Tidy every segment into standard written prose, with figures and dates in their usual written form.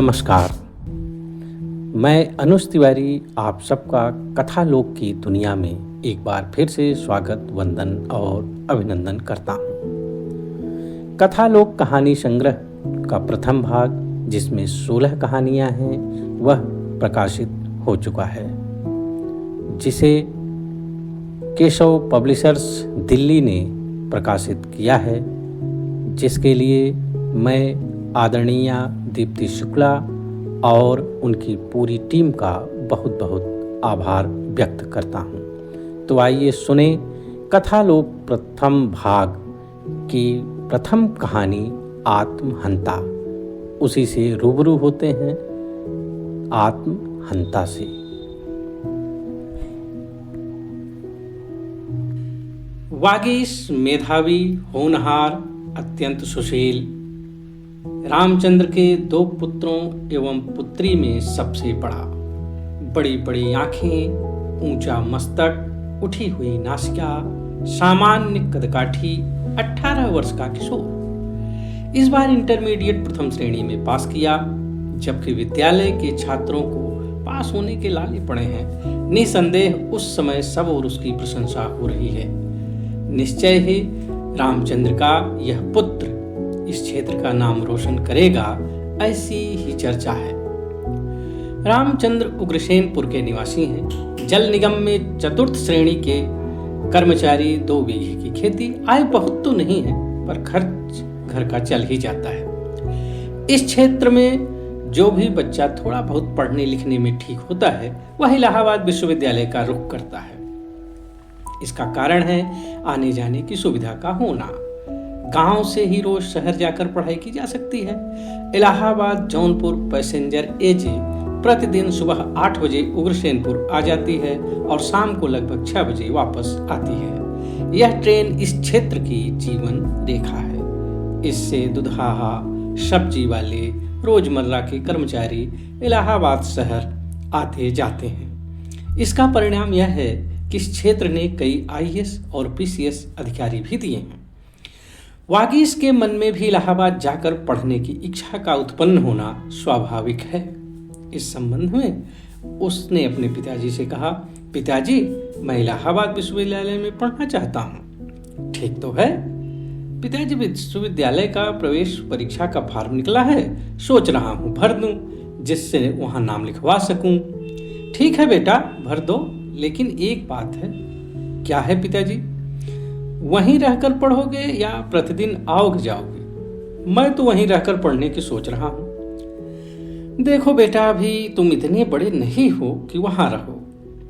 नमस्कार। मैं अनुज तिवारी आप सबका कथा लोक की दुनिया में एक बार फिर से स्वागत, वंदन और अभिनंदन करता हूँ। कथा लोक कहानी संग्रह का प्रथम भाग, जिसमें 16 कहानियाँ हैं, वह प्रकाशित हो चुका है, जिसे केशव पब्लिशर्स दिल्ली ने प्रकाशित किया है, जिसके लिए मैं आदरणीय दीप्ति शुक्ला और उनकी पूरी टीम का बहुत बहुत आभार व्यक्त करता हूँ। तो आइए सुने कथालोक प्रथम भाग की प्रथम कहानी आत्महंता। उसी से रूबरू होते हैं, आत्महंता से। वागीश मेधावी, होनहार, अत्यंत सुशील, रामचंद्र के 2 पुत्रों एवं पुत्री में सबसे बड़ा। बड़ी बड़ी आंखें, ऊंचा मस्तक, उठी हुई नासिका, सामान्य कदकाठी, 18 वर्ष का किशोर। इस बार इंटरमीडिएट प्रथम श्रेणी में पास किया, जबकि विद्यालय के छात्रों को पास होने के लाले पड़े हैं। निसंदेह उस समय सब और उसकी प्रशंसा हो रही है। निश्चय ही रामचंद्र का यह पुत्र इस क्षेत्र का नाम रोशन करेगा, ऐसी ही चर्चा है। रामचंद्र उग्रसेनपुर के निवासी हैं। जल निगम में 4th श्रेणी के कर्मचारी, 2 बीघे की खेती। आय बहुत तो नहीं है, पर खर्च घर का चल ही जाता है। इस क्षेत्र में जो भी बच्चा थोड़ा बहुत पढ़ने लिखने में ठीक होता है, वह इलाहाबाद विश्वविद्यालय का रुख करता है। इसका कारण है आने जाने की सुविधा का होना। गांव से ही रोज शहर जाकर पढ़ाई की जा सकती है। इलाहाबाद जौनपुर पैसेंजर एजे प्रतिदिन सुबह 8 बजे उग्रसेनपुर आ जाती है और शाम को लगभग 6 बजे वापस आती है। यह ट्रेन इस क्षेत्र की जीवन रेखा है। इससे दुधाहा, सब्जी वाले, रोजमर्रा के कर्मचारी इलाहाबाद शहर आते जाते हैं। इसका परिणाम यह है कि इस क्षेत्र ने कई आईएएस और पीसीएस अधिकारी भी दिए हैं। वागीश के मन में भी इलाहाबाद जाकर पढ़ने की इच्छा का उत्पन्न होना स्वाभाविक है। इस संबंध में उसने अपने पिताजी से कहा, पिताजी, मैं इलाहाबाद विश्वविद्यालय में पढ़ना चाहता हूँ। ठीक तो है पिताजी, विश्वविद्यालय का प्रवेश परीक्षा का फॉर्म निकला है, सोच रहा हूँ भर दूं, जिससे वहां नाम लिखवा सकूं। ठीक है बेटा, भर दो, लेकिन एक बात है। क्या है पिताजी? वहीं रहकर पढ़ोगे या प्रतिदिन आओगे जाओगे? मैं तो वहीं रहकर पढ़ने की सोच रहा हूं। देखो बेटा, अभी तुम इतने बड़े नहीं हो कि वहां रहो।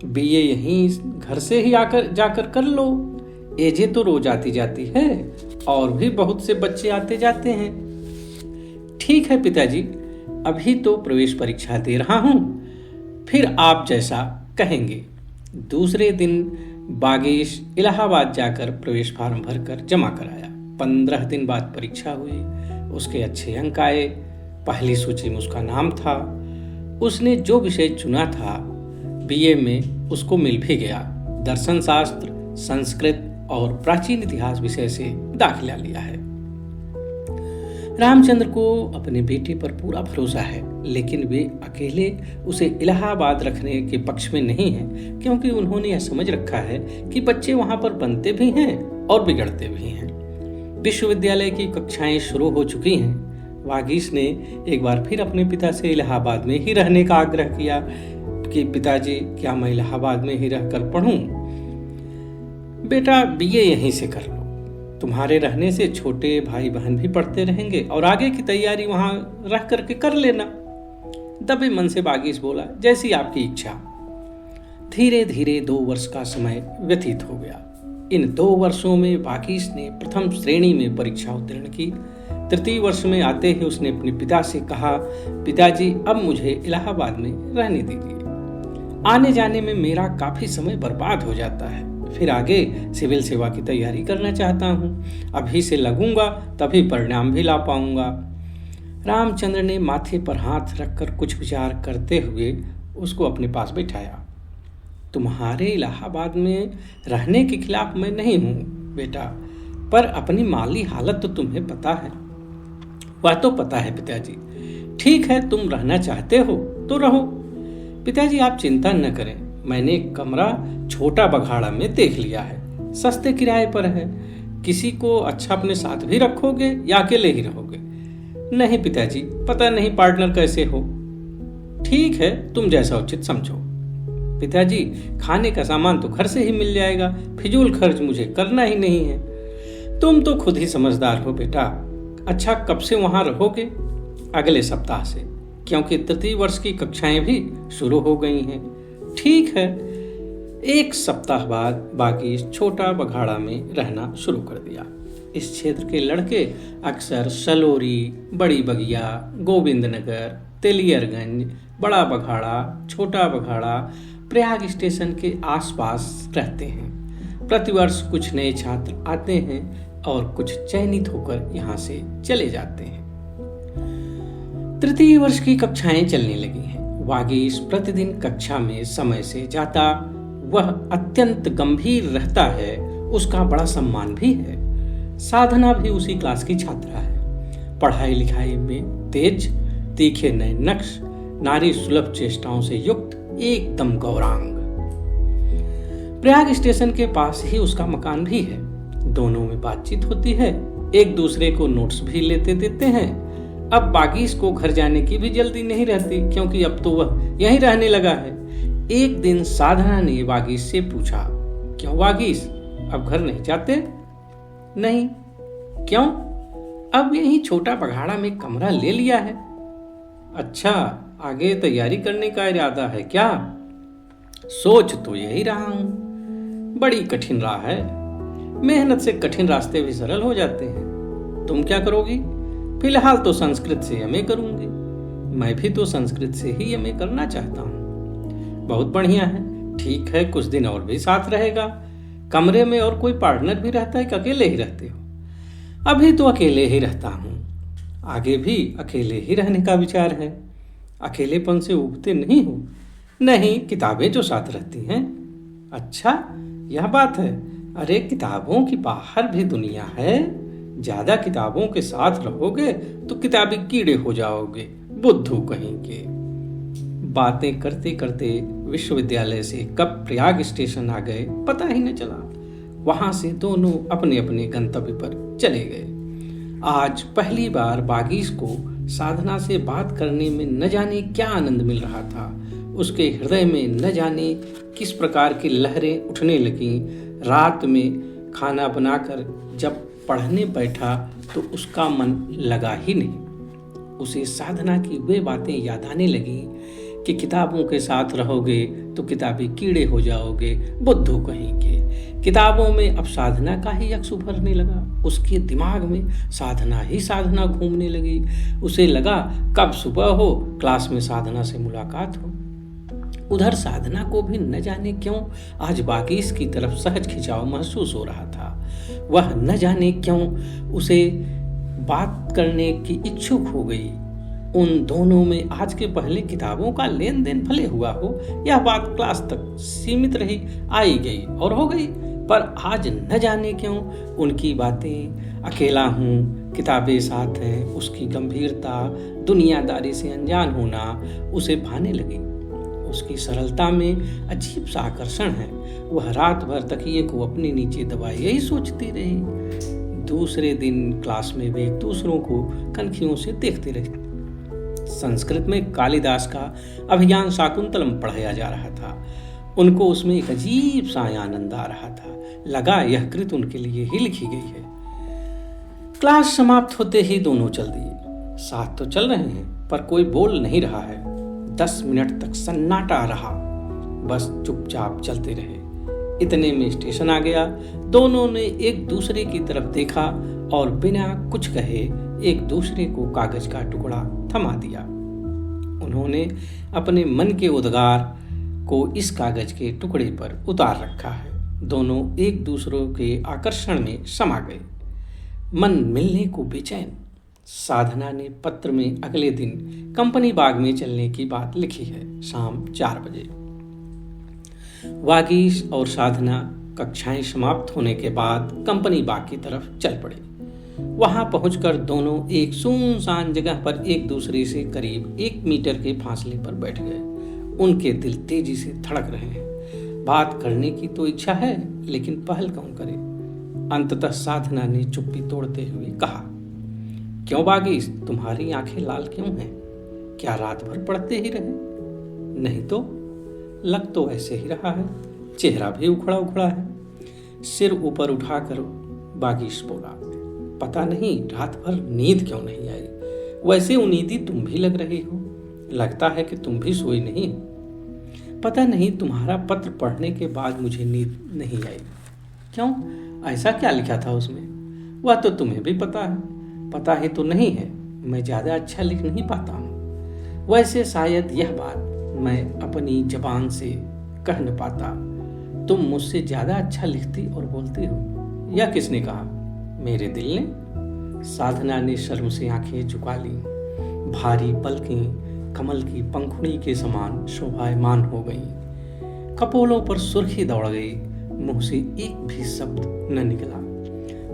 बीए यहीं घर से ही आकर जाकर कर लो। एजे तो रोज आती जाती है और भी बहुत से बच्चे आते जाते हैं। ठीक है पिताजी, अभी तो प्रवेश परीक्षा दे रहा हूं, फिर आप जैसा कहेंगे। दूसरे दिन वागीश इलाहाबाद जाकर प्रवेश फॉर्म भरकर जमा कराया। 15 दिन बाद परीक्षा हुई। उसके अच्छे अंक आए। पहली सूची में उसका नाम था। उसने जो विषय चुना था बीए में उसको मिल भी गया। दर्शन शास्त्र, संस्कृत और प्राचीन इतिहास विषय से दाखिला लिया है। रामचंद्र को अपने बेटे पर पूरा भरोसा है, लेकिन वे अकेले उसे इलाहाबाद रखने के पक्ष में नहीं हैं, क्योंकि उन्होंने यह समझ रखा है कि बच्चे वहां पर बनते भी हैं और बिगड़ते भी हैं। विश्वविद्यालय की कक्षाएं शुरू हो चुकी हैं। वागीश ने एक बार फिर अपने पिता से इलाहाबाद में ही रहने का आग्रह किया कि पिताजी, क्या मैं इलाहाबाद में ही रहकर पढ़ूं? बेटा, बीए यहीं से कर लो। तुम्हारे रहने से छोटे भाई बहन भी पढ़ते रहेंगे और आगे की तैयारी वहां रह करके कर लेना। दबे मन से वागीश बोला, जैसी आपकी इच्छा। धीरे धीरे 2 वर्ष का समय व्यतीत हो गया। इन 2 वर्षों में वागीश ने प्रथम श्रेणी में परीक्षा उत्तीर्ण की। 3य वर्ष में आते ही उसने अपने पिता से कहा, पिताजी, अब मुझे इलाहाबाद में रहने दीजिए। आने जाने में मेरा काफी समय बर्बाद हो जाता है। फिर आगे सिविल सेवा की तैयारी करना चाहता हूँ। अभी से लगूंगा तभी परिणाम भी ला पाऊंगा। रामचंद्र ने माथे पर हाथ रखकर कुछ विचार करते हुए उसको अपने पास बैठाया। तुम्हारे इलाहाबाद में रहने के खिलाफ मैं नहीं हूँ बेटा, पर अपनी माली हालत तो तुम्हें पता है। वह तो पता है पिताजी। ठीक है, तुम रहना चाहते हो तो रहो। पिताजी आप चिंता न करें, मैंने एक कमरा छोटा बघाड़ा में देख लिया है, सस्ते किराए पर है। किसी को अच्छा अपने साथ भी रखोगे या अकेले ही रहोगे? नहीं पिताजी, पता नहीं पार्टनर कैसे हो। ठीक है, तुम जैसा उचित समझो। पिताजी खाने का सामान तो घर से ही मिल जाएगा, फिजूल खर्च मुझे करना ही नहीं है। तुम तो खुद ही समझदार हो बेटा। अच्छा, कब से वहां रहोगे? अगले सप्ताह से, क्योंकि तृतीय वर्ष की कक्षाएं भी शुरू हो गई हैं। ठीक है। एक सप्ताह बाद बागी छोटा बघाड़ा में रहना शुरू कर दिया। इस क्षेत्र के लड़के अक्सर सलोरी, बड़ी बगिया, गोविंद नगर, तेलियरगंज, बड़ा बघाड़ा, छोटा बघाड़ा, प्रयाग स्टेशन के आसपास रहते हैं। प्रतिवर्ष कुछ नए छात्र आते हैं और कुछ चयनित होकर यहाँ से चले जाते हैं। तृतीय वर्ष की कक्षाएं चलने लगी हैं। वागीश प्रतिदिन कक्षा में समय से जाता। वह अत्यंत गंभीर रहता है, उसका बड़ा सम्मान भी है। साधना भी उसी क्लास की छात्रा है। पढ़ाई लिखाई में तेज, तीखे नए नक्श, नारी सुलभ चेष्टाओं से युक्त, एकदम गौरांग। प्रयाग स्टेशन के पास ही उसका मकान भी है। दोनों में बातचीत होती है, एक दूसरे को नोट्स भी लेते देते हैं। अब बागीश को घर जाने की भी जल्दी नहीं रहती, क्योंकि अब तो वह यहीं रहने लगा है। एक दिन साधना ने वागीश से पूछा, क्यों वागीश, अब घर नहीं जाते? नहीं। क्यों? अब यही छोटा बघाड़ा में कमरा ले लिया है। अच्छा, आगे तैयारी करने का इरादा है क्या? सोच तो यही रहा हूं। बड़ी कठिन राह है। मेहनत से कठिन रास्ते भी सरल हो जाते हैं। तुम क्या करोगी? फिलहाल तो संस्कृत से एमए करूंगी। मैं भी तो संस्कृत से ही एमए करना चाहता हूँ। बहुत बढ़िया है। ठीक है, कुछ दिन और भी साथ रहेगा। कमरे में और कोई पार्टनर भी रहता है कि अकेले ही रहते हो? अभी तो अकेले ही रहता हूँ। आगे भी अकेले ही रहने का विचार है। अकेलेपन से उबते नहीं हो? नहीं, किताबें जो साथ रहती हैं। अच्छा, यह बात है। अरे, किताबों की बाहर भी दुनिया है। ज्यादा किताबों के साथ रहोगे तो किताबी कीड़े हो जाओगे, बुद्धू कहीं के। बातें करते करते विश्वविद्यालय से कब प्रयाग स्टेशन आ गए पता ही न चला। वहां से दोनों अपने अपने गंतव्य पर चले गए। आज पहली बार बागीश को साधना से बात करने में न जाने क्या आनंद मिल रहा था। उसके हृदय में न जाने किस प्रकार की लहरें उठने लगीं। रात में खाना बनाकर जब पढ़ने बैठा तो उसका मन लगा ही नहीं। उसे साधना की वे बातें याद आने लगी कि किताबों के साथ रहोगे तो किताबी कीड़े हो जाओगे, बुद्धू कहीं के। किताबों में अब साधना का ही यक्ष उभरने लगा। उसके दिमाग में साधना ही साधना घूमने लगी। उसे लगा कब सुबह हो, क्लास में साधना से मुलाकात हो। उधर साधना को भी न जाने क्यों आज बागीश की तरफ सहज खिंचाव महसूस हो रहा था। वह न जाने क्यों उसे बात करने की इच्छुक हो गई। उन दोनों में आज के पहले किताबों का लेन देन भले हुआ हो, यह बात क्लास तक सीमित रही, आई गई और हो गई। पर आज न जाने क्यों उनकी बातें, अकेला हूँ, किताबें साथ हैं, उसकी गंभीरता, दुनियादारी से अनजान होना उसे भाने लगी। उसकी सरलता में अजीब सा आकर्षण है। वह रात भर तकिए को अपने नीचे दबाए यही सोचती रही। दूसरे दिन क्लास में वे एक दूसरों को कनखियों से देखते रहे। संस्कृत में कालिदास का अभिज्ञान शाकुंतलम पढ़ाया जा रहा था। उनको उसमें एक अजीब सा आनंद आ रहा था। लगा यह कृत उनके लिए ही लिखी गई है। क्लास समाप्त होते ही दोनों चल दिए। साथ तो चल रहे हैं पर कोई बोल नहीं रहा है। 10 मिनट तक सन्नाटा रहा, बस चुपचाप चलते रहे। इतने में स्टेशन आ गया। दोनों ने एक दूसरे की तरफ देखा और बिना कुछ कहे एक दूसरे को कागज का टुकड़ा थमा दिया। उन्होंने अपने मन के उद्गार को इस कागज के टुकड़े पर उतार रखा है। दोनों एक दूसरे के आकर्षण में समा गए। मन मिलने को बेचैन। साधना ने पत्र में अगले दिन कंपनी बाग में चलने की बात लिखी है, शाम 4 बजे। वागीश और साधना कक्षाएं समाप्त होने के बाद कंपनी बाग की तरफ चल पड़े। वहां पहुंचकर दोनों एक सुनसान जगह पर एक दूसरे से करीब 1 मीटर के फासले पर बैठ गए। उनके दिल तेजी से धड़क रहे हैं। बात करने की तो इच्छा है, लेकिन पहल कौन करे। अंततः साधना ने चुप्पी तोड़ते हुए कहा, क्यों वागीश, तुम्हारी आंखें लाल क्यों हैं? क्या रात भर पढ़ते ही रहे? नहीं तो, लग तो ऐसे ही रहा है। चेहरा भी उखड़ा उखड़ा है। सिर ऊपर उठाकर वागीश बोला, पता नहीं रात भर नींद क्यों नहीं आई। वैसे उन्नीदी तुम भी लग रही हो। लगता है कि तुम भी सोई नहीं। पता नहीं तुम्हारा पत्र पढ़ने के बाद मुझे नींद नहीं आई। क्यों, ऐसा क्या लिखा था उसमें? वह तो तुम्हें भी पता है। पता ही तो नहीं है, मैं ज्यादा अच्छा लिख नहीं पाता हूँ। वैसे शायद यह बात मैं अपनी जबान से कह न पाता। तुम मुझसे ज्यादा अच्छा लिखती और बोलती हो। यह किसने कहा? मेरे दिल ने। साधना ने शर्म से आंखें झुका ली। भारी पलकें कमल की पंखुड़ी के समान शोभायमान हो गईं। कपोलों पर सुर्खी दौड़ गई। मुंह से एक भी शब्द न निकला।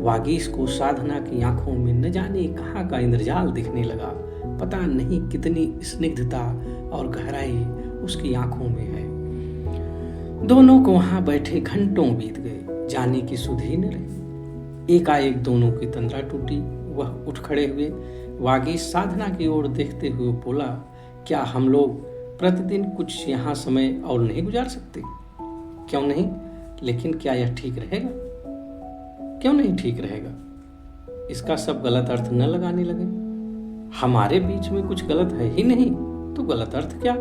वागीश को साधना की आंखों में न जाने कहाँ का इंद्रजाल दिखने लगा। पता नहीं कितनी स्निग्धता और गहराई उसकी आंखों में है। दोनों को वहां बैठे घंटों बीत गए, जाने की सुध ही न रही। एकाएक दोनों की तंद्रा टूटी। वह उठ खड़े हुए। वागीश साधना की ओर देखते हुए बोला, क्या हम लोग प्रतिदिन कुछ यहाँ समय और नहीं गुजार सकते? क्यों नहीं, लेकिन क्या यह ठीक रहेगा? क्यों नहीं ठीक रहेगा? इसका सब गलत अर्थ न लगाने लगे। हमारे बीच में कुछ गलत है ही नहीं, तो गलत अर्थ क्या?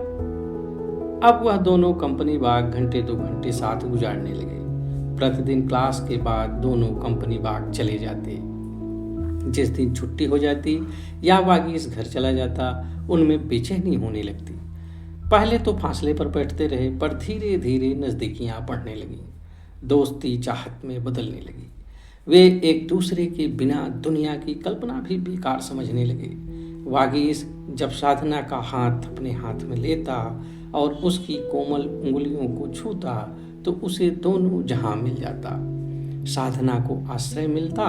अब वह दोनों कंपनी बाग घंटे 2 घंटे साथ गुजारने लगे। प्रतिदिन क्लास के बाद दोनों कंपनी बाग चले जाते। जिस दिन छुट्टी हो जाती या वागीश घर चला जाता, उनमें बेचैनी होने लगती। पहले तो फासले पर बैठते रहे, पर धीरे धीरे नजदीकियां बढ़ने लगी। दोस्ती चाहत में बदलने लगी। वे एक दूसरे के बिना दुनिया की कल्पना भी बेकार समझने लगे। वागीश जब साधना का हाथ अपने हाथ में लेता और उसकी कोमल उंगलियों को छूता, तो उसे दोनों जहां मिल जाता। साधना को आश्रय मिलता।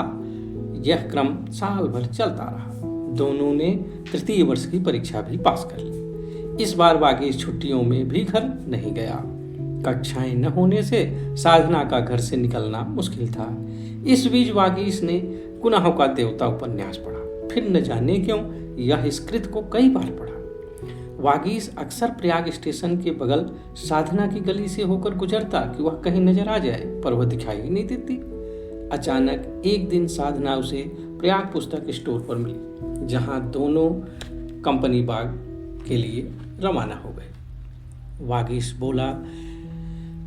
यह क्रम साल भर चलता रहा। दोनों ने 3य वर्ष की परीक्षा भी पास कर ली। इस बार वागीश छुट्टियों में भी घर नहीं गया। कक्षाएं न होने से साधना का घर से निकलना मुश्किल था। इस बीच वागीश ने गुनाहों का देवता उपन्यास पढ़ा। फिर न जाने क्यों यह स्कृत को कई बार पढ़ा। वागीश अक्सर प्रयाग स्टेशन के बगल साधना की गली से होकर गुजरता कि वह कहीं नजर आ जाए, पर वह दिखाई ही नहीं देती। अचानक एक दिन साधना उसे प्रयाग पुस्तक स्टोर पर मिली, जहां दोनों कंपनी बाग के लिए रवाना हो गए। वागीश बोला,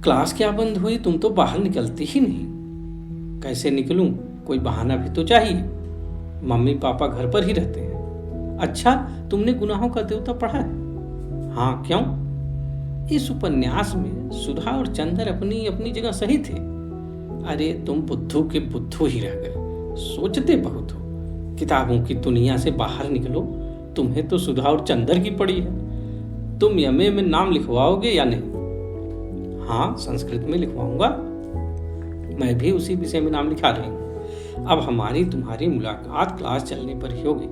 क्लास क्या बंद हुई? तुम तो बाहर निकलती ही नहीं। कैसे निकलूं? कोई बहाना भी तो चाहिए। मम्मी पापा घर पर ही रहते हैं। अच्छा, तुमने गुनाहों का देवता पढ़ा है? हाँ, क्यों? इस उपन्यास में सुधा और चंदर अपनी अपनी जगह सही थे। अरे तुम बुद्धू के बुद्धू ही रह गए। सोचते बहुत हो। किताबों की दुनिया से बाहर निकलो। तुम्हें तो सुधा और चंदर की पड़ी है। तुम एमए में नाम लिखवाओगे या नहीं? हाँ, संस्कृत में लिखवाऊंगा। मैं भी उसी विषय में नाम लिखा रही हूँ। अब हमारी तुम्हारी मुलाकात क्लास चलने पर ही होगी।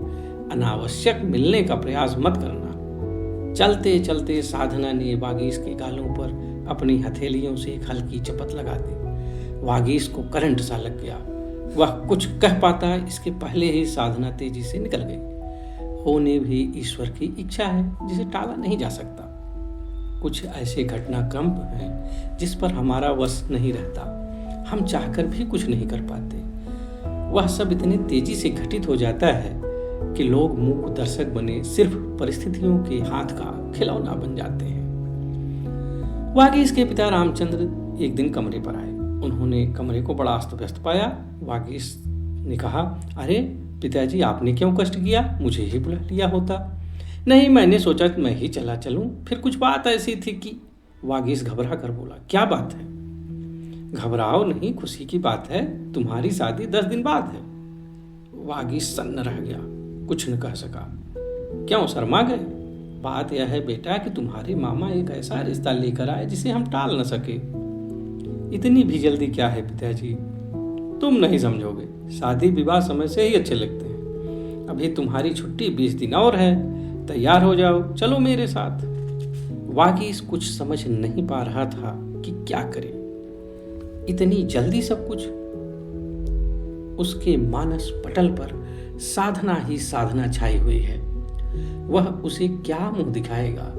अनावश्यक मिलने का प्रयास मत करना। चलते चलते साधना ने वागीश के गालों पर अपनी हथेलियों से एक हल्की चपत लगा दी। वागीश को करंट सा लग गया। वह कुछ कह पाता, इसके पहले ही साधना तेजी से निकल गई। होने भी ईश्वर की इच्छा है, जिसे टाला नहीं जा सकता। कुछ ऐसे घटनाक्रम हैं जिस पर हमारा वश नहीं रहता। हम चाहकर भी कुछ नहीं कर पाते। वह सब इतने तेजी से घटित हो जाता है कि लोग मूक दर्शक बने सिर्फ परिस्थितियों के हाथ का खिलौना बन जाते हैं। वागीश के पिता रामचंद्र एक दिन कमरे पर आए। उन्होंने कमरे को बड़ा अस्त व्यस्त पाया। वागीश ने कहा, अरे पिताजी, आपने क्यों कष्ट किया? मुझे ही बुला लिया होता। नहीं, मैंने सोचा मैं ही चला चलूं। फिर कुछ बात ऐसी थी कि। वागीश घबरा कर बोला, क्या बात है? घबराओ नहीं, खुशी की बात है। तुम्हारी शादी 10 दिन बाद है। वागीश सन्न रह गया, कुछ न कह सका। क्यों शर्मा गए? बात यह है बेटा कि तुम्हारे मामा एक ऐसा रिश्ता लेकर आए जिसे हम टाल न सके। इतनी भी जल्दी क्या है पिताजी? तुम नहीं समझोगे, शादी विवाह समय से ही अच्छे लगते हैं। अभी तुम्हारी छुट्टी 20 दिन और है, तैयार हो जाओ, चलो मेरे साथ। वागीश कुछ समझ नहीं पा रहा था कि क्या करे। इतनी जल्दी सब कुछ? उसके मानस पटल पर साधना ही साधना छाई हुई है। वह उसे क्या मुंह दिखाएगा?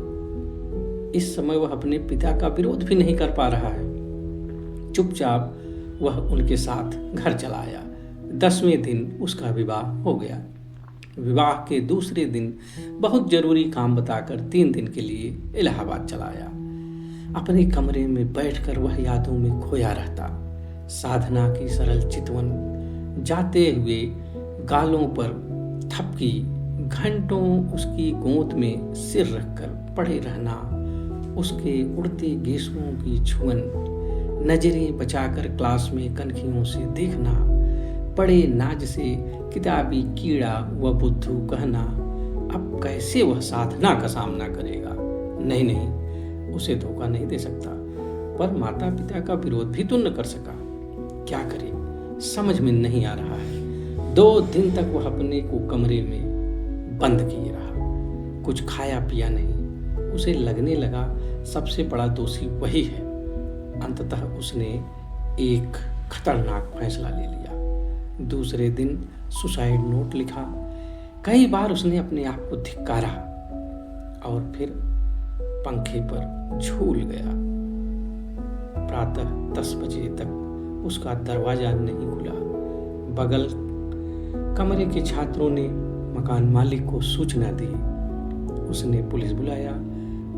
इस समय वह अपने पिता का विरोध भी नहीं कर पा रहा है। चुपचाप वह उनके साथ घर चला आया। 10वें दिन उसका विवाह हो गया। विवाह के दूसरे दिन बहुत जरूरी काम बताकर 3 दिन के लिए इलाहाबाद चला आया। अपने कमरे में बैठकर वह यादों में खोया रहता। साधना की सरल चितवन जाते हुए गालों पर थपकी, घंटों उसकी गोद में सिर रखकर पड़े रहना, उसके उड़ते गेसुओं की छुअन, नजरें बचाकर क्लास में कनखियों से देखना, बड़े नाज से किताबी कीड़ा व बुद्धू कहना। अब कैसे वह साधना का सामना करेगा? नहीं, उसे धोखा नहीं दे सकता, पर माता पिता का विरोध भी तो न कर सका। क्या करे, समझ में नहीं आ रहा है। 2 दिन तक वह अपने को कमरे में बंद किए रहा, कुछ खाया पिया नहीं। उसे लगने लगा सबसे बड़ा दोषी वही है। अंततः उसने एक खतरनाक फैसला ले लिया। दूसरे दिन सुसाइड नोट लिखा। कई बार उसने अपने आप को धिक्कारा और फिर पंखे पर झूल गया। प्रातः 10 बजे तक उसका दरवाजा नहीं खुला। बगल कमरे के छात्रों ने मकान मालिक को सूचना दी। उसने पुलिस बुलाया।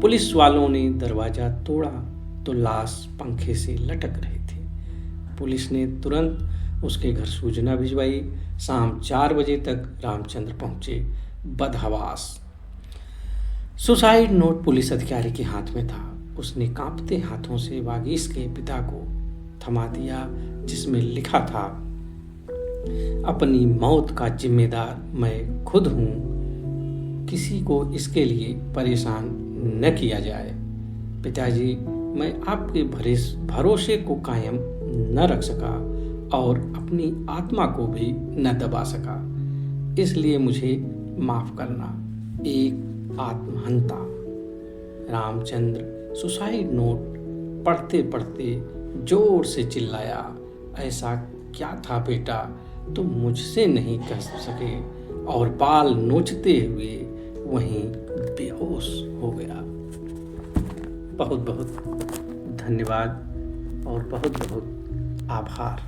पुलिस वालों ने दरवाजा तोड़ा तो लाश पंखे से लटक रही थी। पुलिस ने तुरंत उसके घर सूचना भिजवाई। शाम 4 बजे तक रामचंद्र पहुंचे बदहवास। सुसाइड नोट पुलिस अधिकारी के हाथ में था। उसने कांपते हाथों से वागीश के पिता को थमा दिया, जिसमें लिखा था, अपनी मौत का जिम्मेदार मैं खुद हूं, किसी को इसके लिए परेशान न किया जाए। पिताजी, मैं आपके भरोसे को कायम न रख सका और अपनी आत्मा को भी न दबा सका, इसलिए मुझे माफ करना। एक आत्महंता। रामचंद्र सुसाइड नोट पढ़ते पढ़ते जोर से चिल्लाया, ऐसा क्या था बेटा, तुम मुझसे नहीं कह सके, और बाल नोचते हुए वहीं बेहोश हो गया। बहुत बहुत धन्यवाद और बहुत बहुत आभार।